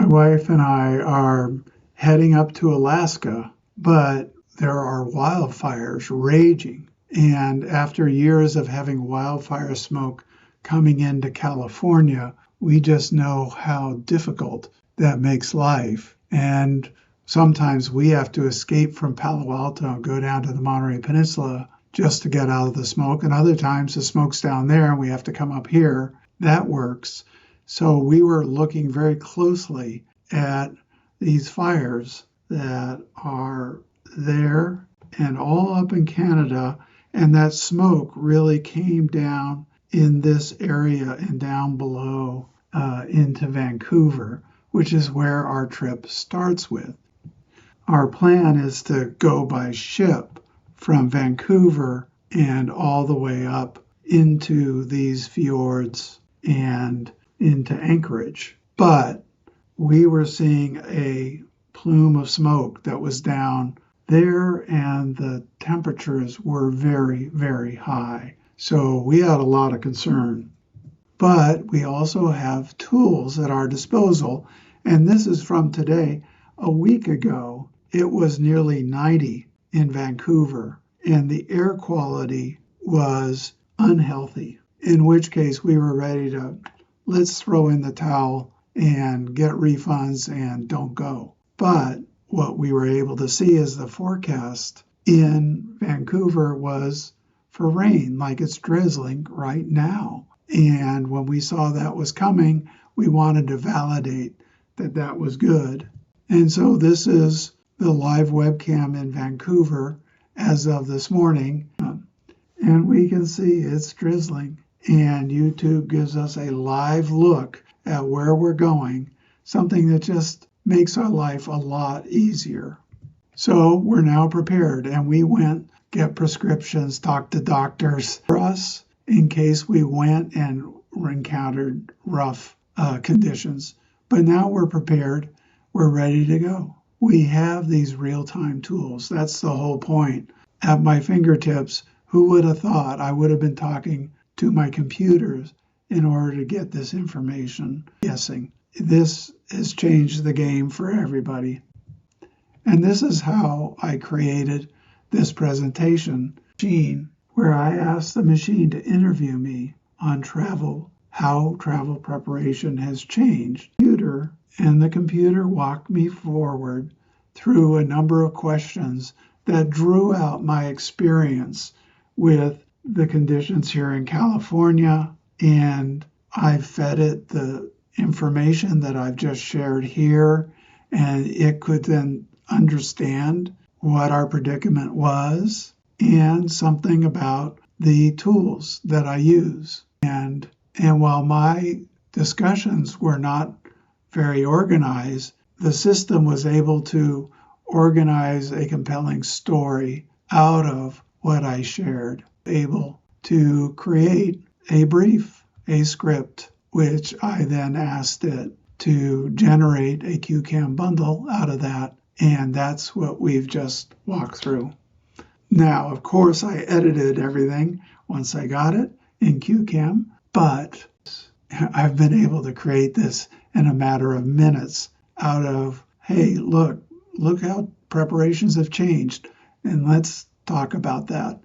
wife and I are heading up to Alaska, but there are wildfires raging. And after years of having wildfire smoke coming into California, we just know how difficult that makes life. And sometimes we have to escape from Palo Alto and go down to the Monterey Peninsula just to get out of the smoke. And other times the smoke's down there and we have to come up here. That works. So we were looking very closely at these fires that are there and all up in Canada. And that smoke really came down in this area and down below into Vancouver, which is where our trip starts with. Our plan is to go by ship from Vancouver and all the way up into these fjords and into Anchorage. But we were seeing a plume of smoke that was down there, and the temperatures were very, very high. So we had a lot of concern. But we also have tools at our disposal, and this is from today. A week ago, it was nearly 90 in Vancouver, and the air quality was unhealthy, in which case we were ready to, let's throw in the towel and get refunds and don't go. But what we were able to see is the forecast in Vancouver was for rain, like it's drizzling right now. And when we saw that was coming, we wanted to validate that that was good. And so this is the live webcam in Vancouver as of this morning. And we can see it's drizzling. And YouTube gives us a live look at where we're going, something that just makes our life a lot easier. So we're now prepared, and we went get prescriptions, talk to doctors for us in case we went and encountered rough conditions. But now we're prepared. We're ready to go. We have these real-time tools. That's the whole point. At my fingertips, who would have thought I would have been talking to my computers in order to get this information? Guessing. This has changed the game for everybody. And this is how I created this presentation machine, where I asked the machine to interview me on travel, how travel preparation has changed. And the computer walked me forward through a number of questions that drew out my experience with the conditions here in California, and I fed it the information that I've just shared here, and it could then understand what our predicament was and something about the tools that I use. And while my discussions were not very organized, the system was able to organize a compelling story out of what I shared, able to create a brief, a script, which I then asked it to generate a CueCam bundle out of that, and that's what we've just walked through. Now, of course, I edited everything once I got it in CueCam, but I've been able to create this in a matter of minutes out of, hey, look how preparations have changed, and let's talk about that.